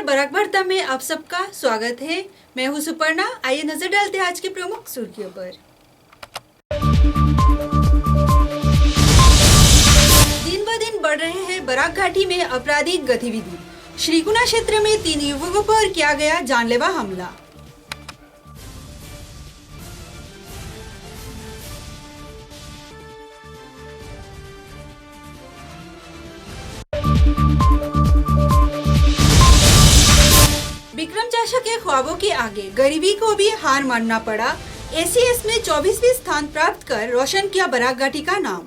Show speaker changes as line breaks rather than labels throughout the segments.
Barack वार्ता में आप सबका स्वागत है। मैं हूं सुपर्णा। आइए नजर डालते हैं आज की प्रमुख सुर्खियों पर। दिन ब दिन बढ़ रहे हैं बराक घाटी में आपराधिक गतिविधि। श्रीकुना क्षेत्र में 3 युवकों पर किया गया जानलेवा हमला। विक्रम चाचा के ख्वाबों के आगे गरीबी को भी हार मानना पड़ा। एसीएस में 24वें स्थान प्राप्त कर रोशन किया बराक घाटी का नाम।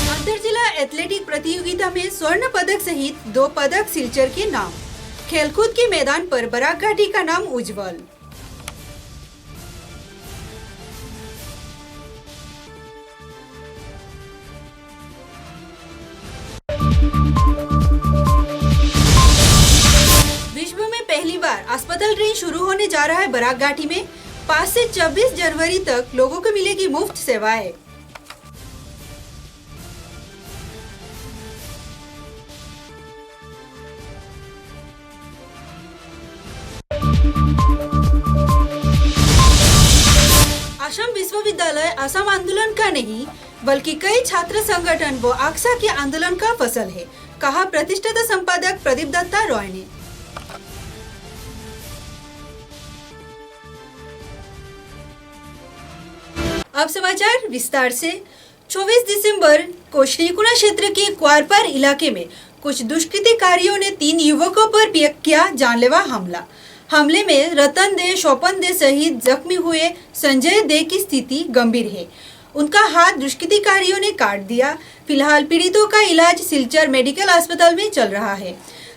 अंतर जिला एथलेटिक प्रतियोगिता में स्वर्ण पदक सहित 2 पदक सिलचर के नाम। खेलकूद के मैदान पर बराक घाटी का नाम उज्जवल। विश्व में पहली बार अस्पताल ट्रेन शुरू होने जा रहा है बराक घाटी में। 5 से 26 जनवरी तक लोगों को मिलेगी मुफ्त सेवाएं। असम विश्वविद्यालय असम आंदोलन का नहीं बल्कि कई छात्र संगठन व आक्सा के आंदोलन का फसल है, कहा प्रतिष्ठित संपादक प्रदीप दत्ता रॉय ने। अब समाचार विस्तार से। 24 दिसंबर को श्रीकुना क्षेत्र के क्वारपर इलाके में कुछ दुष्कृतिकारियों ने 3 युवकों पर किया जानलेवा हमला। हमले में रतन दे, शोपन दे सहित जख्मी हुए संजय दे की स्थिति गंभीर है। उनका हाथ दुष्कृतिकारियों ने काट दिया। फिलहाल पीड़ितों का इलाज सिलचर मेडिकल अस्पताल में चल रहा है।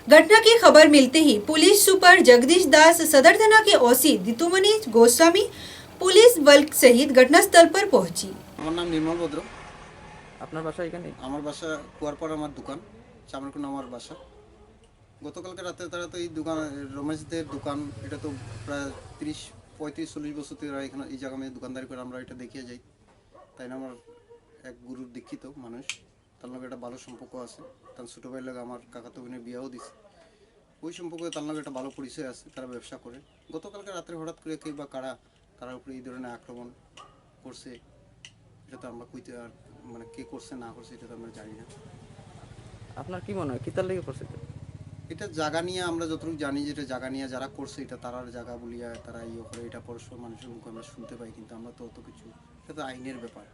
घटना की खबर मिलते ही पुलिस सुपर जगदीश दास, सदर थाना के ओसी दितुमणि गोस्वामी, पुलिस बल सहित घटनास्थल पर पहुंची।
আমার নাম নির্মল ভদ্র।
আপনার বাসা এখানে?
আমার বাসা কুয়ারপাড়া, আমার দোকান চামরকুনা আমার বাসা। গতকালকে রাতে তারা তো এই দোকান রমেশদের দোকান, এটা তো প্রায় 30-35-40 বছর থেকে এখানে এই জায়গা में দোকানদারি করে আমরা এটা দেখিয়ে যাই। তাই না আমার এক গুরুর দীক্ষিত মানুষ, তার লগে একটা ভালো সম্পর্ক আছে। তার ছোট ভাইয়ের লগে আমার কাকাতো বোনের বিয়েও দিছে। ওই সম্পর্কে তার লগে একটা ভালো পরিচয় আছে, তারা ব্যবসা করে। গতকালকে রাতে হঠাৎ করে কেউ বা কারা তার উপরে এই ধরনের আক্রমণ করছে, এটা তো আমরা কইতে আর মানে কে করছে না করছে এটা তো আমরা জানি না।
আপনার কি মনে হয় কি তার লেগে পড়ছে?
এটা জায়গা নিয়ে আমরা যতটুকু জানি যে এটা জায়গা নিয়ে যারা করছে এটা তারার জায়গা বলিয়া তারা ইয়ে করে, এটা পরস্পর মানুষের মুখে আমরা শুনতে পাই, কিন্তু আমরা তো অত কিছু, এটা তো আইনের ব্যাপার।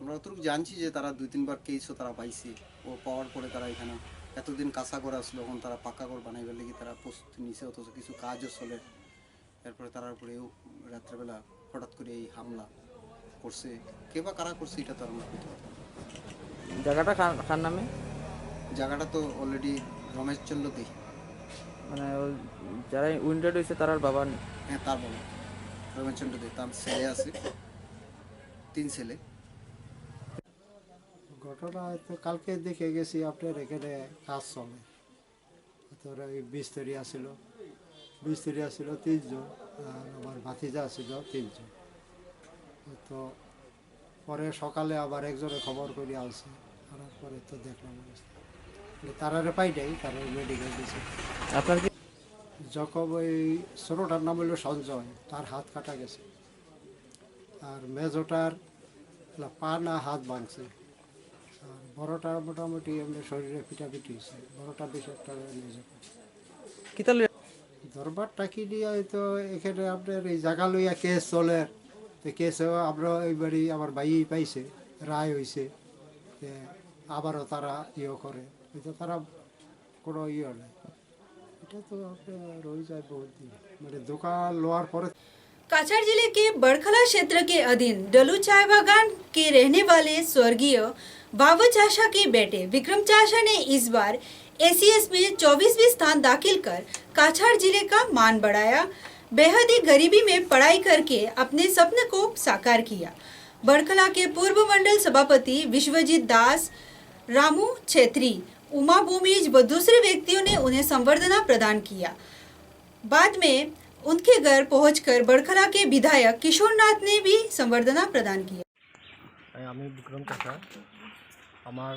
আমরা যতটুকু জানছি যে তারা 2-3 বার কেসও তারা পাইছে, ও পাওয়ার পরে তারা এখানে এতদিন কাঁচা ঘর আসলো, এখন তারা পাকা ঘর বানাইবার লেগে তারা প্রস্তুতি নিছে, অথচ কিছু কাজও চলে। এরপরে তার উপরেও রাত্রেবেলা হঠাৎ করে এই হামলা করছে। কে বা কারা করছে এটা তো আমরা বলতে পারবো না।
জায়গাটা কার নামে?
জায়গাটা তো অলরেডি রমেশ চন্দ্র দে,
মানে যারা উইন্ডেড হয়েছে তার বাবা?
হ্যাঁ, তার বাবা রমেশ চন্দ্র দে। তার ছেলে আছে, 3 ছেলে।
ঘটনা তো কালকে দেখে গেছি আপনার এখানে কাজ চলে, তোর ওই বিস্তরি আসছিল 3 জন, আর আমার ভাতিজা আসছিল 3 জন। তো পরে সকালে আবার একজনে খবর করে আসছে, আনার পরে তো দেখলাম তারারে পাই নাই, তারা মেডিকেল দিয়েছে।
আপনার কি
যখন ওই ছোটোটার নাম হলো সঞ্জয়, তার হাত কাটা গেছে, আর মেজোটার পা না হাত ভাঙছে, আর বড়টা মোটামুটি এমনি শরীরে পিটাপিটি হয়েছে। বড়টা বেশি একটা নিজে
কি তার
দরবারটা কি নিয়ে হয়তো এখানে আপনার এই জায়গা লইয়া কেস চলে, তো কেসেও আমরা এইবারই আমার ভাই পাইছে, রায় হয়েছে, আবারও তারা ইয়ে করে, হয়তো তারা কোনো ইয়ে নেই। এটা তো আপনার রয়ে যায় বহুত দিন, মানে দোকান লোয়ার পরে।
काछाड़ जिले के बड़खला क्षेत्र के अधीन डलू चाय बागान के रहने वाले स्वर्गीय बाबू चाचा के बेटे विक्रम चाचा ने इस बार एसीएस में 24वें स्थान दाखिल कर काछाड़ जिले का मान बढ़ाया। बेहद ही गरीबी में पढ़ाई करके अपने सपने को साकार किया। बड़खला के पूर्व मंडल सभापति विश्वजीत दास, रामू छेत्री, उमा भूमिज व दूसरे व्यक्तियों ने उन्हें संवर्धना प्रदान किया। बाद में उनके घर पहुंचकर बड़खला के विधायक किशोर नाथ ने भी संवर्धना प्रदान किया।
আমি বিক্রম কাকা আমার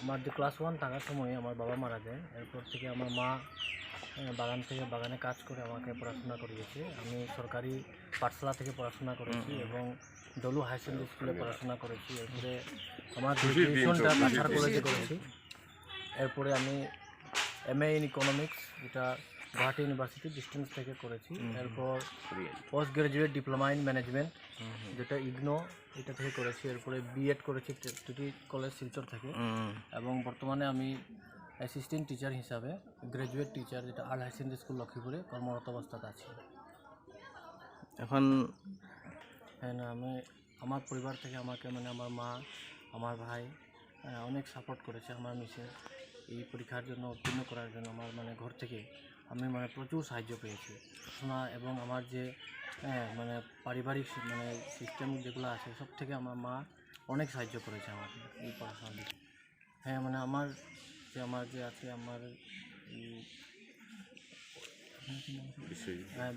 আমার যে ক্লাস 1 থাকার সময় আমার বাবা মারা যায়। এরপর থেকে আমার মা বাগানে কাজ করে আমাকে পড়াশোনা করিয়েছে। আমি সরকারি পাঠশালা থেকে পড়াশোনা করেছি এবং দলু হাই সেকেন্ডারি স্কুলে পড়াশোনা করেছি। এরপরে আমার গ্রাজুয়েশনটা কাছাড় কলেজে করেছি। এরপরে আমি MA ইন ইকোনমিক্স, এটা গুয়াহাটি ইউনিভার্সিটি ডিস্টেন্স থেকে করেছি। এরপর post graduate diploma in management, যেটা ইগনো, এটা থেকে করেছি। এরপরে B.Ed করেছি টিটি কলেজ শিলচর থেকে এবং বর্তমানে আমি অ্যাসিস্ট্যান্ট টিচার হিসাবে গ্রাজুয়েট টিচার, যেটা আল হাই সেকেন্ডারি স্কুল লক্ষ্মীপুরে কর্মরত অবস্থাতে আছি।
এখন
হ্যাঁ না, আমি আমার পরিবার থেকে আমাকে আমার মা, আমার ভাই অনেক সাপোর্ট করেছে। আমার মিসেস এই পরীক্ষার জন্য উত্তীর্ণ করার জন্য আমার ঘর থেকে আমি প্রচুর সাহায্য পেয়েছি পড়াশোনা এবং আমার যে পারিবারিক সিস্টেম যেগুলো আছে সব থেকে আমার মা অনেক সাহায্য করেছে আমাকে এই পড়াশোনার দিকে। হ্যাঁ আমার যে আছে আমার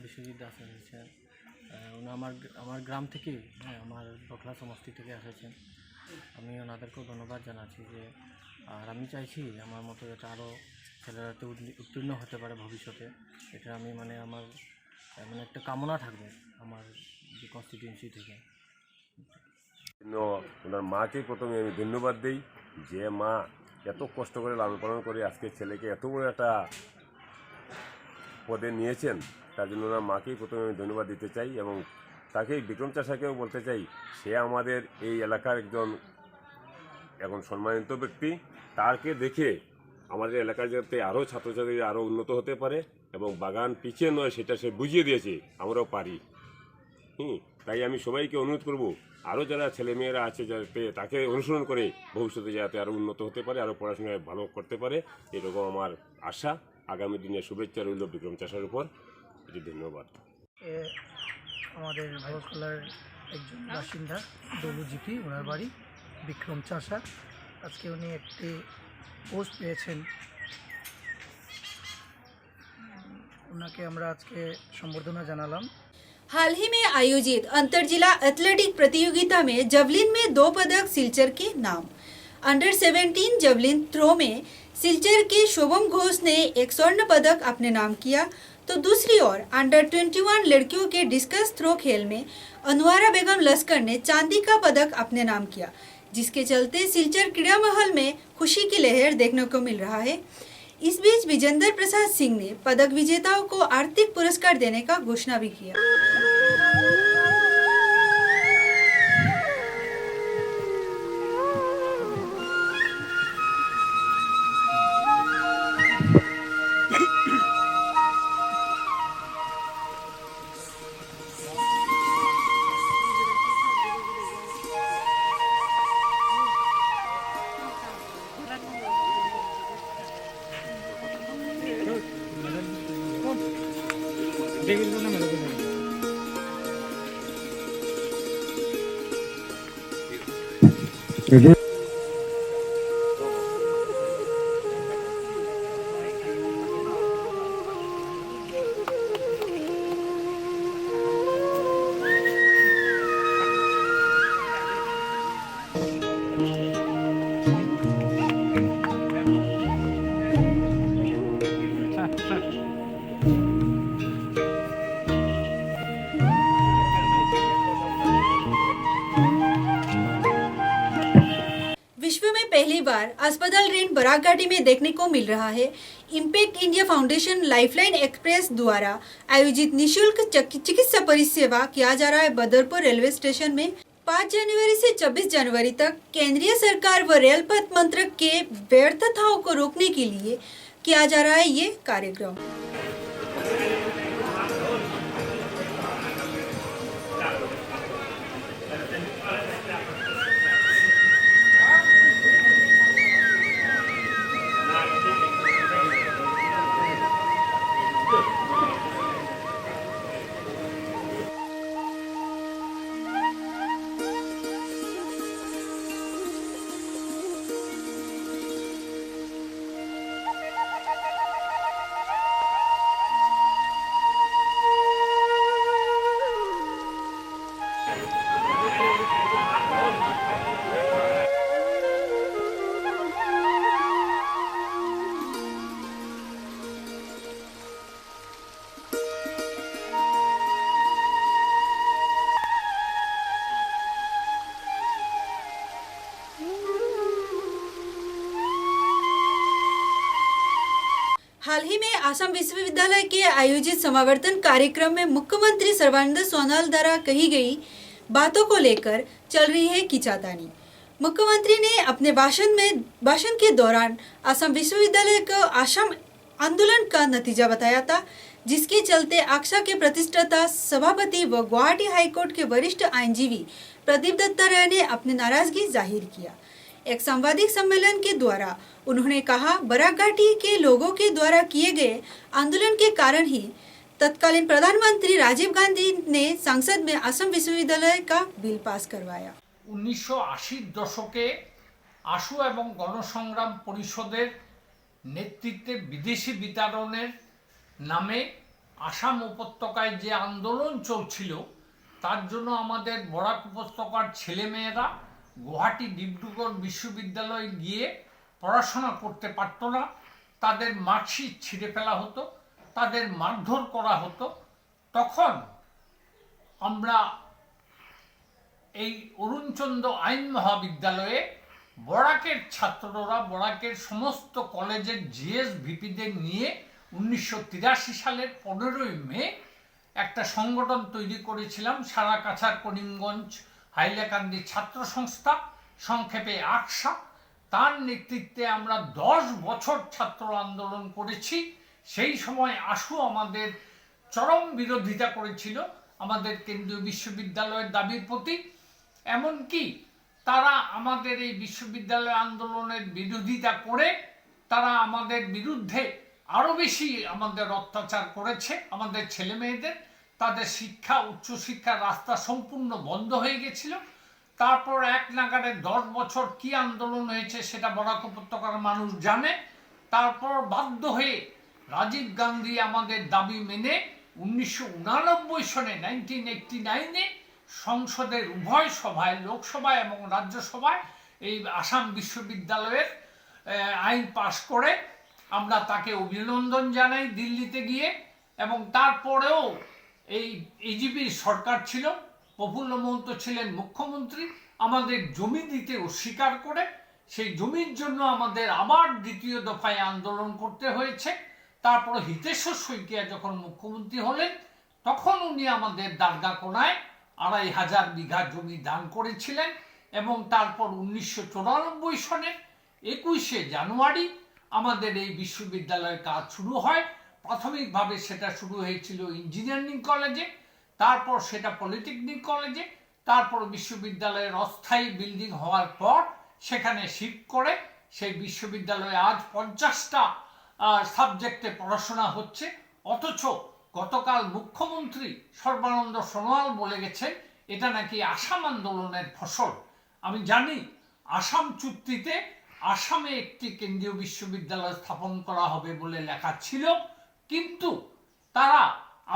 বিশ্বজিৎ দাস এসেছেন, উনি আমার গ্রাম থেকেই, আমার বকলা সমষ্টি থেকে এসেছেন। আমি ওনাদেরকেও ধন্যবাদ জানাচ্ছি যে, আর আমি চাইছি আমার মতো যাতে আরও ছেলেরা উত্তীর্ণ হতে পারে ভবিষ্যতে। এটা আমি আমার একটা কামনা থাকবে আমার যে কনস্টিটিউয়েন্সি থেকে।
ওনার মাকে প্রথমে আমি ধন্যবাদ দিই, যে মা এত কষ্ট করে লালন পালন করে আজকে ছেলেকে এত বড় একটা পদে নিয়েছেন, তার জন্য ওনার মাকেই প্রথমে আমি ধন্যবাদ দিতে চাই। এবং তাকে বিক্রম চাষাকেও বলতে চাই, সে আমাদের এই এলাকার একজন এখন সম্মানিত ব্যক্তি। তাকে দেখে আমাদের এলাকার যাতে আরও ছাত্রছাত্রী আরও উন্নত হতে পারে এবং বাগান পিছিয়ে নয় সেটা সে বুঝিয়ে দিয়েছে, আমরাও পারি। তাই আমি সবাইকে অনুরোধ করব, আরও যারা ছেলেমেয়েরা আছে যাতে তাকে অনুসরণ করে ভবিষ্যতে যাতে আরও উন্নত হতে পারে, আরও পড়াশোনায় ভালো করতে পারে, এরকম আমার আশা। আগামী দিনে শুভেচ্ছা রইল বিক্রম চাষার উপর। এটি ধন্যবাদ।
আমাদের ভগৎখোলার একজন বাসিন্দা দলু জিপি, ওনার বাড়ি বিক্রম চাষা। আজকে উনি একটি পোস্ট পেয়েছেন, ওনাকে আমরা আজকে সম্বর্ধনা জানালাম।
हाल ही में आयोजित अंतर जिला एथलेटिक प्रतियोगिता में जवलिन में 2 पदक सिलचर के नाम। अंडर 17 जवलिन थ्रो में सिलचर के शोभम घोष ने एक स्वर्ण पदक अपने नाम किया, तो दूसरी ओर अंडर 21 लड़कियों के डिस्कस थ्रो खेल में अनुवारा बेगम लस्कर ने चांदी का पदक अपने नाम किया, जिसके चलते सिलचर क्रीड़ा महल में खुशी की लहर देखने को मिल रहा है। इस बीच विजेंद्र प्रसाद सिंह ने पदक विजेताओं को आर्थिक पुरस्कार देने का घोषणा भी किया। विश्व में पहली बार अस्पताल रेंट बराकघाटी में देखने को मिल रहा है। Impact India foundation lifeline express द्वारा आयोजित निशुल्क चिकित्सा परिसेवा किया जा रहा है बदरपुर रेलवे स्टेशन में। 5 जनवरी से 26 जनवरी तक केंद्रीय सरकार व रेल पथ मंत्रक के व्यर्थताओं को रोकने के लिए किया जा रहा है ये कार्यक्रम। हाल ही में असम विश्वविद्यालय के आयोजित समावर्तन कार्यक्रम में मुख्यमंत्री सर्बानंद सोनोवाल द्वारा कही गई बातों को लेकर चल रही है खींचातानी। मुख्यमंत्री ने अपने भाषण के दौरान असम विश्वविद्यालय को असम आंदोलन का नतीजा बताया था, जिसके चलते आक्सा के प्रतिष्ठित सभापति व गुवाहाटी हाईकोर्ट के वरिष्ठ आईनजीवी प्रदीप दत्ता राय ने अपनी नाराजगी जाहिर किया। एक सांबादिक सम्मेलन के द्वारा उन्होंने कहा, बराक घाटी के लोगों के द्वारा किए गए आंदोलन के कारण ही तत्कालीन प्रधानमंत्री राजीव गांधी ने संसद में असम विश्वविद्यालय का बिल पास करवाया।
1980 দশকে আশু এবং গণসংগ্রাম পরিষদের নেতৃত্বে বিদেশি বিতাড়নের নামে আসাম উপত্যকায় যে আন্দোলন চলছিল তার জন্য আমাদের বরাক উপত্যকার ছেলেমেয়েরা গুয়াহাটি ডিব্রুগড় বিশ্ববিদ্যালয়ে গিয়ে পড়াশোনা করতে পারত না, তাদের মার্কশিট ছিঁড়ে ফেলা হতো, তাদের মারধর করা হতো। তখন আমরা এই অরুণচন্দ্র আইন মহাবিদ্যালয়ে বরাকের ছাত্ররা বরাকের সমস্ত কলেজের জিএস ভিপিদের নিয়ে 1983 সালের 15ই মে একটা সংগঠন তৈরি করেছিলাম, সারাকাছার করিমগঞ্জ হাইলাকান্দি ছাত্র সংস্থা, সংক্ষেপে আকসা। তার নেতৃত্বে আমরা 10 বছর ছাত্র আন্দোলন করেছি। সেই সময় আশু আমাদের চরম বিরোধিতা করেছিল আমাদের কেন্দ্রীয় বিশ্ববিদ্যালয়ের দাবির প্রতি। এমনকি তারা আমাদের এই বিশ্ববিদ্যালয় আন্দোলনের বিরোধিতা করে তারা আমাদের বিরুদ্ধে আরও বেশি আমাদের অত্যাচার করেছে। আমাদের ছেলে মেয়েদের তাদের শিক্ষা উচ্চশিক্ষার রাস্তা সম্পূর্ণ বন্ধ হয়ে গেছিল। তারপর এক নাগাড়ে 10 বছর কি আন্দোলন হয়েছে সেটা বরাক উপত্যকার মানুষ জানে। তারপর বাধ্য হয়ে রাজীব গান্ধী আমাদের দাবি মেনে 1989 সনে 1989-এ সংসদের উভয় সভায় লোকসভায় এবং রাজ্যসভায় এই আসাম বিশ্ববিদ্যালয়ের আইন পাশ করে আমরা তাকে অভিনন্দন জানাই দিল্লিতে গিয়ে। এবং তারপরেও এই এজিপির সরকার ছিল, প্রফুল্ল মহন্ত ছিলেন মুখ্যমন্ত্রী, আমাদের জমি দিতে অস্বীকার করে সেই জমির জন্য আমাদের আবার দ্বিতীয় দফায় আন্দোলন করতে হয়েছে। তারপর হিতেশ্বর শইকীয়া যখন মুখ্যমন্ত্রী হলেন তখন উনি আমাদের দারগাকোনায় 2500 বিঘা জমি দান করেছিলেন। এবং তারপর 1994 সনের 21শে জানুয়ারি আমাদের এই বিশ্ববিদ্যালয়ের কাজ শুরু হয়। প্রাথমিকভাবে সেটা শুরু হয়েছিল ইঞ্জিনিয়ারিং কলেজে, তারপর সেটা পলিটেকনিক কলেজে, তারপর বিশ্ববিদ্যালয়ের অস্থায়ী বিল্ডিং হওয়ার পর সেখানে শিফট করে সেই বিশ্ববিদ্যালয়ে আজ 50টা সাবজেক্টে পড়াশোনা হচ্ছে। অথচ গতকাল মুখ্যমন্ত্রী সর্বানন্দ সোনোয়াল বলে গেছেন এটা নাকি আসাম আন্দোলনের ফসল। আমি জানি আসাম চুক্তিতে আসামে একটি কেন্দ্রীয় বিশ্ববিদ্যালয় স্থাপন করা হবে বলে লেখা ছিল, কিন্তু তারা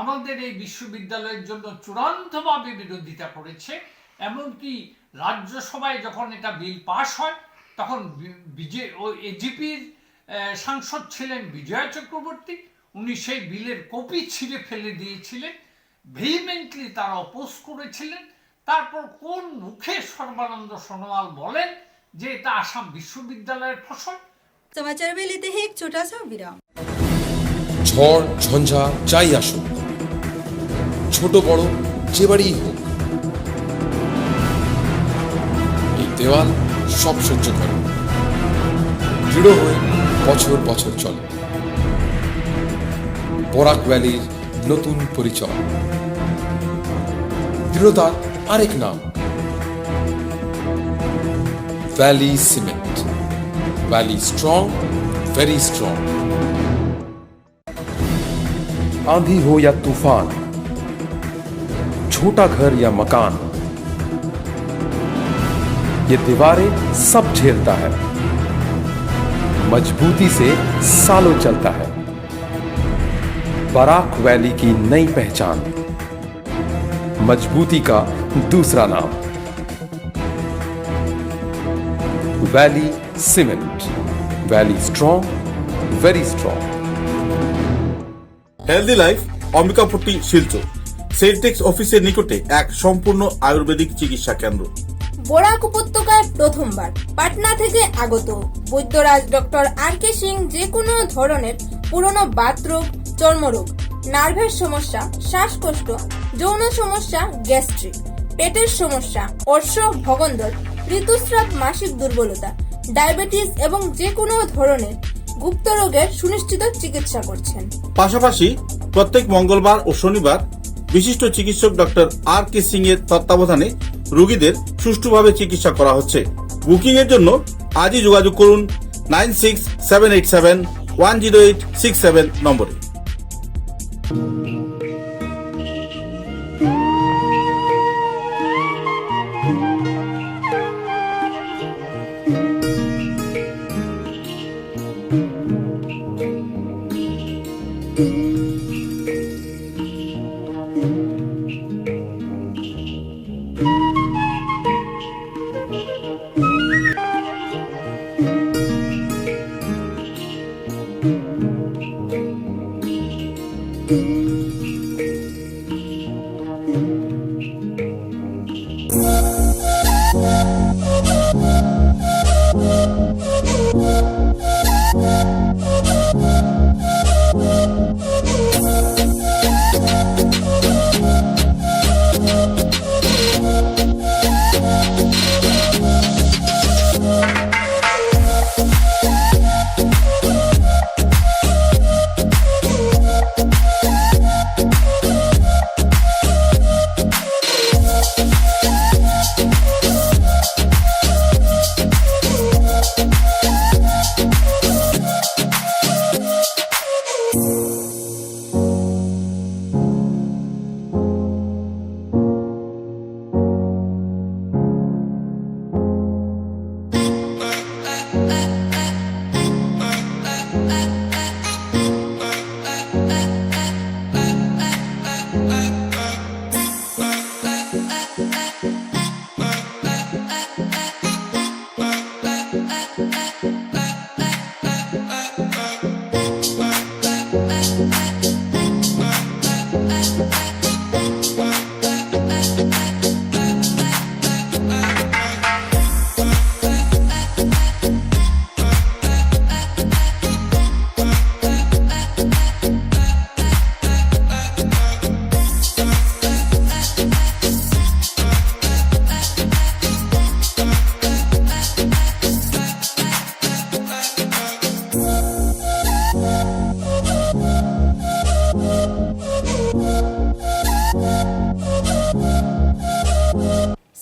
আমাদের এই বিশ্ববিদ্যালয়ের জন্য চূড়ান্তভাবে বিরোধিতা করেছে। এমনকি রাজ্যসভায় যখন এটা বিল পাশ হয় তখন এজিপির সাংসদ ছিলেন বিজয়া চক্রবর্তী, উনি সেই বিলের কপি ছিঁড়ে ফেলে দিয়েছিলেন, ভেহিমেন্টলি তারা অপোজ করেছিলেন। তারপর কোন মুখে সর্বানন্দ সোনোয়াল বলেন যে এটা আসাম বিশ্ববিদ্যালয়ের ফসল।
समाचार में लेते हैं एक छोटा सा विराम।
ঝড় ঝঞ্ঝা যাই আসুক, ছোট বড় যে বাড়িই হোক, এই দেওয়াল সব সহ্য করে, দৃঢ় হয়ে বছর বছর চলে। বরাক ভ্যালির নতুন পরিচয়, দৃঢ়তার আরেক নাম valley cement. Valley strong, very strong. आंधी हो या तूफान, छोटा घर या मकान, ये दीवारें सब झेलता है, मजबूती से सालों चलता है। बराक वैली की नई पहचान, मजबूती का दूसरा नाम valley cement. Valley strong, very strong.
Healthy life Ambikapatti Silchar Celtex অফিসের নিকটে এক সম্পূর্ণ আয়ুর্বেদিক চিকিৎসা কেন্দ্র।
বরাক উপত্যকায় প্রথমবার পাটনা থেকে আগত বৈদ্যরাজ ডক্টর আর.কে. সিং যে কোনো ধরনের পুরনো বাতরোগ, চর্মরোগ, নার্ভের সমস্যা, শ্বাসকষ্ট, যৌন সমস্যা, গ্যাস্ট্রিক, পেটের সমস্যা, অর্শ, ভগন্দর, ঋতুস্রাব, মাসিক দুর্বলতা, ডায়াবেটিস এবং যে কোনো ধরনের গুপ্ত রোগের সুনিশ্চিত চিকিৎসা করছেন।
পাশাপাশি প্রত্যেক মঙ্গলবার ও শনিবার বিশিষ্ট চিকিৎসক ডক্টর আর.কে. সিং এর তত্ত্বাবধানে রোগীদের সুষ্ঠুভাবে চিকিৎসা করা হচ্ছে। বুকিং এর জন্য আজই যোগাযোগ করুন 9678710867 নম্বরে।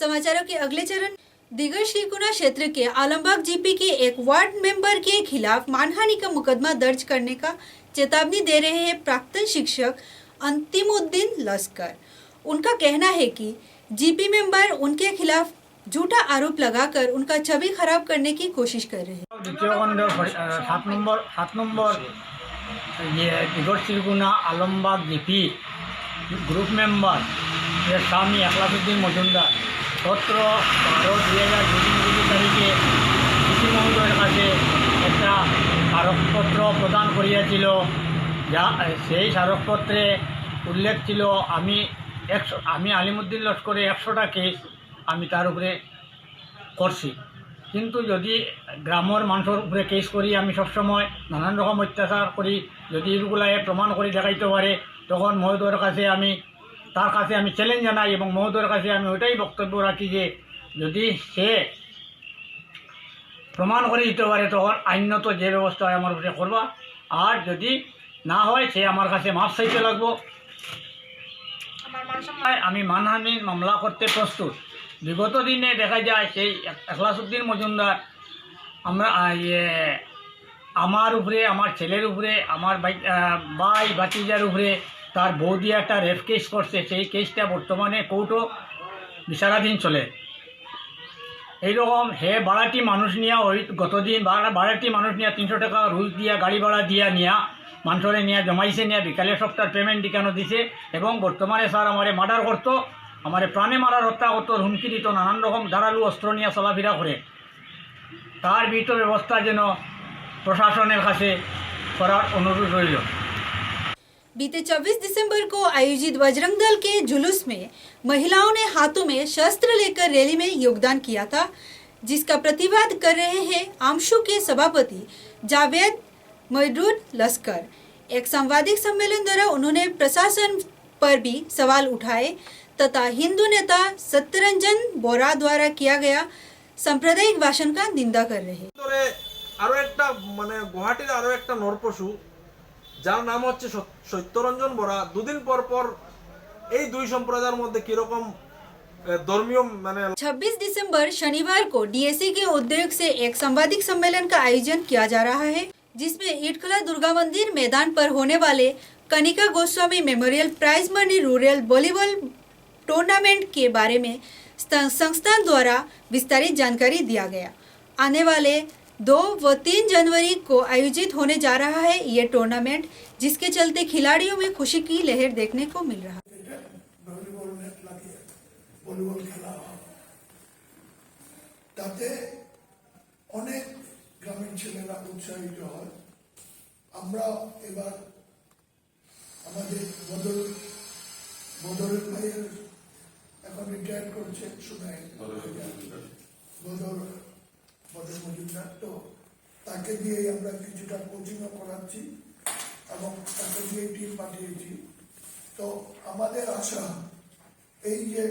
समाचारों के अगले चरण। दिगर श्रीकुना क्षेत्र के आलमबाग जीपी के एक वार्ड मेंबर के खिलाफ मानहानि का मुकदमा दर्ज करने का चेतावनी दे रहे हैं प्राक्तन शिक्षक अंतिमुद्दीन लश्कर। उनका कहना है कि जीपी मेंबर उनके खिलाफ झूठा आरोप लगाकर उनका छवि खराब करने की कोशिश कर रहे हैं।
सात नंबर ये दिगर श्रीकुना आलमबाग जीपी ग्रुप मेंबर ये स्वामी अखलासुद्दीन मजुमदार 17/12/2022 তারিখে ডিসি মহোদয়ের কাছে একটা স্মারকপত্র প্রদান করিয়াছিল। যা সেই স্মারকপত্রে উল্লেখ ছিল আমি আলিমুদ্দিন লস্করে 100টা কেস আমি তার উপরে করছি, কিন্তু যদি গ্রামের মানুষের উপরে কেস করি আমি সবসময় নানান রকম অত্যাচার করি, যদি এগুলাই প্রমাণ করে দেখাইতে পারে তখন মহোদয়ের কাছে তার কাছে আমি চ্যালেঞ্জ জানাই এবং মহোদয়ের কাছে আমি ওইটাই বক্তব্য রাখি যে যদি সে প্রমাণ করে দিতে পারে তখন আইনত যে ব্যবস্থা হয় আমার উপরে করবা, আর যদি না হয় সে আমার কাছে মাপ চাইতে লাগবো। আমি মানহানির মামলা করতে প্রস্তুত। বিগত দিনে দেখা যায় সেই এখলাসুদ্দিন মজুমদার আমার উপরে, আমার ছেলের উপরে, আমার ভাই ভাতিজার উপরে তার বউ দিয়ে একটা রেপ কেস করছে। সেই কেসটা বর্তমানে কোর্টও বিচারাধীন চলে। এইরকম বাড়াটি মানুষ নিয়ে গতদিন বাড়াটি মানুষ নিয়ে 300 টাকা রুজ দিয়া গাড়ি ভাড়া দিয়া নিয়া মানুষরে নিয়ে জমাইছে, নিয়ে বিকালে সপ্তাহ পেমেন্ট দিকানো দিছে এবং বর্তমানে স্যার আমারে মার্ডার করতো, আমারে প্রাণে মারার হত্যা করতো, হুমকি দিত, নানান রকম ধারালু অস্ত্র নিয়ে চলাফেরা করে। তার বিহিত ব্যবস্থা যেন প্রশাসনের কাছে করার অনুরোধ রইল।
बीते 24 दिसंबर को आयोजित बजरंग दल के जुलूस में महिलाओं ने हाथों में शस्त्र लेकर रैली में योगदान किया था, जिसका प्रतिवाद कर रहे हैं आमशु के सभापति जावेद मौजूद लश्कर। एक सांवादिक सम्मेलन द्वारा उन्होंने प्रशासन पर भी सवाल उठाए तथा हिंदू नेता सत्यरंजन बोरा द्वारा किया गया सांप्रदायिक भाषण का निंदा कर रहे हैं।
আরো একটা মানে গুয়াহাটির আরো একটা নরপশু যার নাম হচ্ছে সত্যরঞ্জন বরা দুদিন পর পর এই দুই সম্প্রদায়ের মধ্যে কি রকম ধর্মীয় মানে
26 दिसंबर शनिवार को डीएससी के उद्योग से एक सांवादिक सम्मेलन का आयोजन किया जा रहा है, जिसमें ईटखला दुर्गा मंदिर मैदान पर होने वाले Kanika Goswami memorial prize money rural volleyball tournament के बारे में संस्थान द्वारा विस्तारित जानकारी दिया गया। आने वाले 2 व 3 जनवरी को आयोजित होने जा रहा है ये टूर्नामेंट, जिसके चलते खिलाड़ियों में खुशी की लहर देखने को मिल रहा है।
ভলিবল খেলা হয়, তাতে অনেক গ্রামীণ ছেলেরা উৎসাহিত হয়। আমরা এবার আমাদের বদর ভাইয়ের এখন রিটায়ার করছেন শোনাই বদর মজুমদার, তো তাকে দিয়ে আমরা কিছুটা কোচিংও করাচ্ছি এবং তাকে দিয়ে টিম পাঠিয়েছি। তো আমাদের আশা এই যে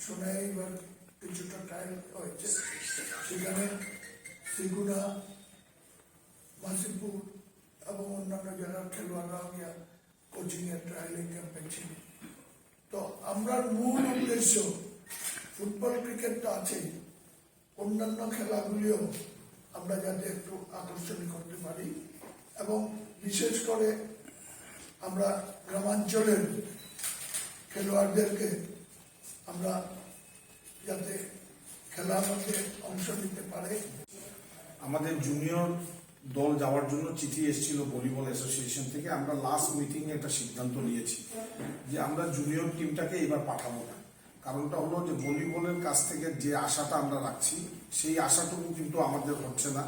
শোনাই এবার কিছুটা ট্রায়াল হয়েছে, সেখানে শ্রীগুনা, মাসিপুর এবং অন্যান্য জেলার খেলোয়াড়রা গিয়া কোচিংয়ের ট্রায়ালিং ক্যাম্পে ছিল। তো আমরা মূল উদ্দেশ্য ফুটবল ক্রিকেট তো আছেই, অন্যান্য খেলাগুলিও আমরা যাতে একটু আকর্ষণীয় করতে পারি এবং বিশেষ করে আমরা গ্রামাঞ্চলের খেলোয়াড়দেরকে আমরা যাতে খেলার মধ্যে অংশ নিতে পারে।
আমাদের জুনিয়র দল যাওয়ার জন্য চিঠি এসেছিল ভলিবল অ্যাসোসিয়েশন থেকে। আমরা লাস্ট মিটিংয়ে একটা সিদ্ধান্ত নিয়েছি যে আমরা জুনিয়র টিমটাকে এবার পাঠাবো না। কারণটা হলো যে ভলিবলের কাছ থেকে যে আশাটা আমরা রাখছি সেই আশাটুকু কিন্তু আমাদের হচ্ছে না।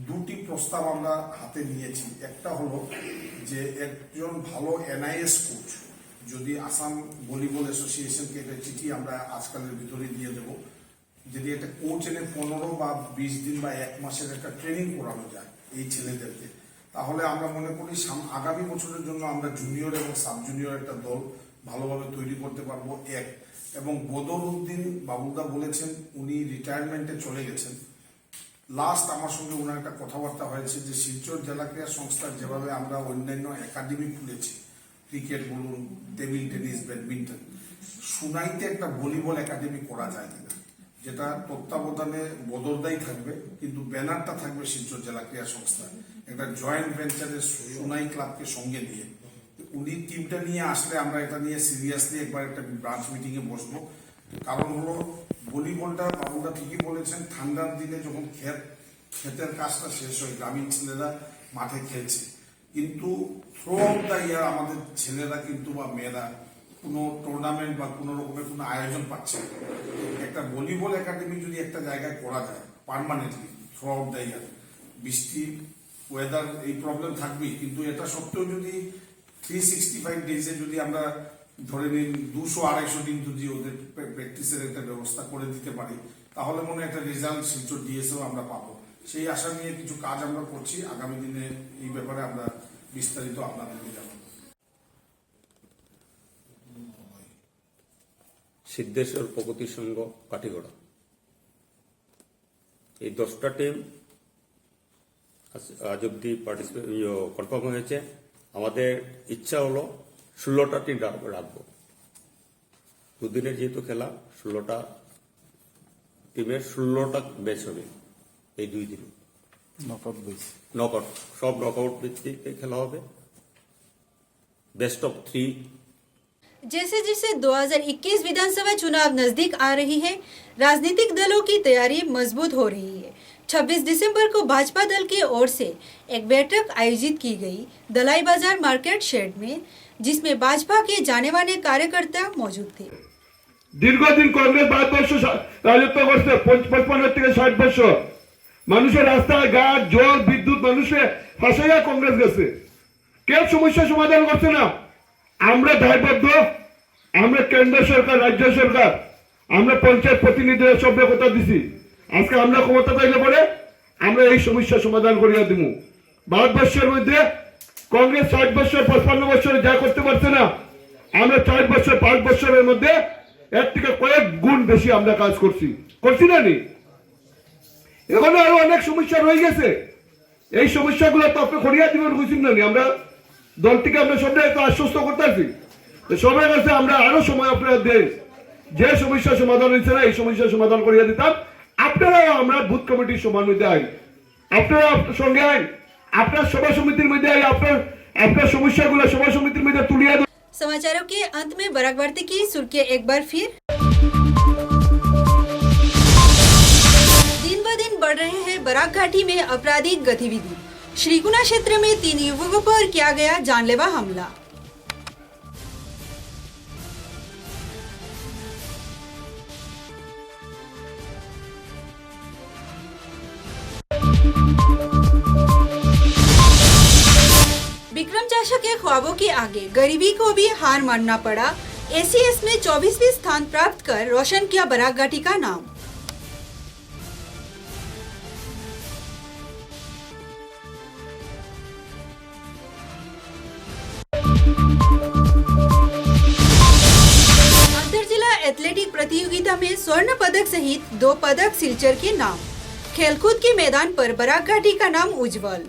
2টি প্রস্তাব আমরা হাতে নিয়েছি। একটা হলো যে একজন ভালো এনআইএস কোচ, যদি আসাম ভলিবল অ্যাসোসিয়েশনকে একটা চিঠি আমরা আজকালের ভিতরে দিয়ে দেব, যদি একটা কোচ এনে 15 বা 20 দিন বা 1 মাসের একটা ট্রেনিং করানো যায় এই ছেলেদেরকে, তাহলে আমরা মনে করি আগামী বছরের জন্য আমরা জুনিয়র এবং সাব জুনিয়র একটা দল ভালোভাবে তৈরি করতে পারবো। এবং বদরউদ্দিন বাবুদা বলেছেন উনি রিটায়ারমেন্টে চলে গেছেন। লাস্ট আমার সঙ্গে ওনার একটা কথাবার্তা হয়েছে যে শিলচর জেলা ক্রীড়া সংস্থার যেভাবে আমরা অন্যান্য একাডেমি খুলেছি, ক্রিকেট বলুন, টেবিল টেনিস, ব্যাডমিন্টন, সুনাইতে একটা ভলিবল একাডেমি করা যায় কিনা, যেটা তত্ত্বাবধানে বদরদাই থাকবে কিন্তু ব্যানারটা থাকবে শিলচর জেলা ক্রীড়া সংস্থা, একটা জয়েন্ট ভেঞ্চারের সুনাই ক্লাবকে সঙ্গে নিয়ে। উনি টিমটা নিয়ে আসলে আমরা এটা নিয়ে সিরিয়াসলি একবার একটা ব্রাঞ্চ মিটিংয়ে বসবো। কারণ হলো ভলিবলটা বাবুদা ঠিকই বলেছেন, ঠান্ডার দিনে যখন ক্ষেতের কাজটা শেষ হয় গ্রামীণ ছেলেরা মাঠে খেলছে, কিন্তু থ্রু আউট দ্য ইয়ার আমাদের ছেলেরা কিন্তু বা মেয়েরা কোনো টুর্নামেন্ট বা কোনো রকমের কোনো আয়োজন পাচ্ছে না। একটা ভলিবল একাডেমি যদি একটা জায়গায় করা যায় permanently through out the year, বৃষ্টি ওয়েদার এই প্রবলেম থাকবেই, কিন্তু এটা সত্ত্বেও যদি 365 ডেজে যদি আমরা ধরে নিন 200-250 দিন যদি ওদের প্র্যাকটিসের একটা ব্যবস্থা করে দিতে পারি, তাহলে মনে একটা রেজাল্ট শিলচর ডিএসও আমরা পাবো। সেই আশা নিয়ে কিছু কাজ আমরা করছি। আগামী দিনে এই ব্যাপারে আমরা বিস্তারিত আপনাদেরকে জানাবো।
সিদ্ধেশ্বর প্রগতি সংঘ কাঠিগড়া, এই 10টা টিম আজ অব্দি কনফার্ম হয়েছে। আমাদের ইচ্ছা হলো 16টা টিম রাখবো। দুদিনের যেহেতু খেলা, 16টা টিমের 16টা ম্যাচ হবে এই 2 দিনে। নকআউট সব নকআউট ভিত্তিতে খেলা হবে, बेस्ट ऑफ 3।
जैसे जैसे 2021 विधानसभा चुनाव नजदीक आ रही है, राजनीतिक दलों की तैयारी मजबूत हो रही है। 26 दिसंबर को भाजपा दल की ओर से एक बैठक आयोजित की गई दलाई बाजार मार्केट शेड में, जिसमें भाजपा के जाने माने कार्यकर्ता मौजूद थे।
দীর্ঘদিন কংগ্রেস 22 বছর রাজত্ব করছে, 55 থেকে 60 বছর মানুষের রাস্তায় ঘাট, জল, বিদ্যুৎ মানুষের ফাঁসাইয়া কংগ্রেস গেছে। কেউ সমস্যা সমাধান করছে না। আমরা দায়বদ্ধ, আমরা কেন্দ্র সরকার, রাজ্য সরকার, আমরা পঞ্চায়েত প্রতিনিধিরা সব কথা দিছি। আজকে আমরা ক্ষমতা পাইলে পরে আমরা এই সমস্যা সমাধান করিয়া দিব। ভারতবর্ষের মধ্যে কংগ্রেস 60 বছর 55 বছরে যা করতে পারছে না, আমরা 4 বছর 5 বছরের মধ্যে এর থেকে কয়েক গুণ বেশি আমরা কাজ করছি না নি? এখনো আরো অনেক সমস্যা রয়ে গেছে। এই সমস্যাগুলো তো আপনি করিয়া দিবেন বুঝছেন না নি? আমরা দল থেকে আমরা সবাই একটু আশ্বস্ত করতে আছি, সবাই কাছে আমরা আরো সময় আপনারা দেন, যে সমস্যা সমাধান হয়েছে না এই সমস্যা সমাধান করিয়া দিতাম। আপনারা আমরা বুথ কমিটির সমান মধ্যে আইন, আপনারা আপনার সঙ্গে আইন, আপনার সভা সমিতির মধ্যে আইন, আপনার সমস্যাগুলো সভা সমিতির মধ্যে তুলিয়া।
समाचारों के अंत में बराक वार्ता की सुर्खियां एक बार फिर। दिन ब दिन बढ़ रहे हैं बराक घाटी में आपराधिक गतिविधि। श्रीगुना क्षेत्र में 3 युवकों पर किया गया जानलेवा हमला। विक्रम चाचा के ख्वाबों के आगे गरीबी को भी हार मानना पड़ा। एसीएस में 24वें स्थान प्राप्त कर रोशन किया बराक घाटी का नाम। अंतर जिला एथलेटिक प्रतियोगिता में स्वर्ण पदक सहित 2 पदक सिलचर के नाम। खेलकूद के मैदान पर बराक घाटी का नाम उज्जवल।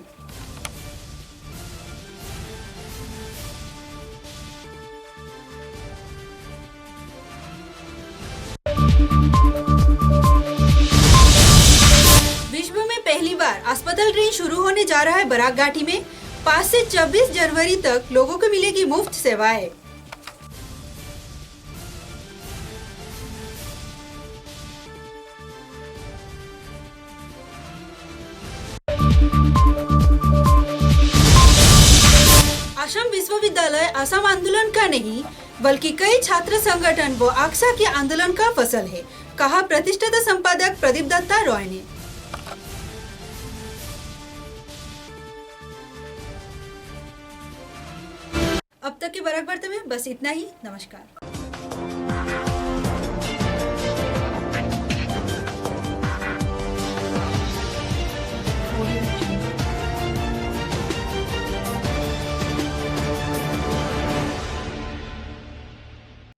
पहली बार अस्पताल ट्रेन शुरू होने जा रहा है बराक घाटी में। 5 से 26 जनवरी तक लोगों को मिलेगी मुफ्त सेवाएं। असम विश्वविद्यालय असम आंदोलन का नहीं बल्कि कई छात्र संगठन व आक्सा के आंदोलन का फसल है, कहा प्रतिष्ठित संपादक प्रदीप दत्ता रॉय ने। अब तक के बराक वार्ता में बस इतना ही। नमस्कार।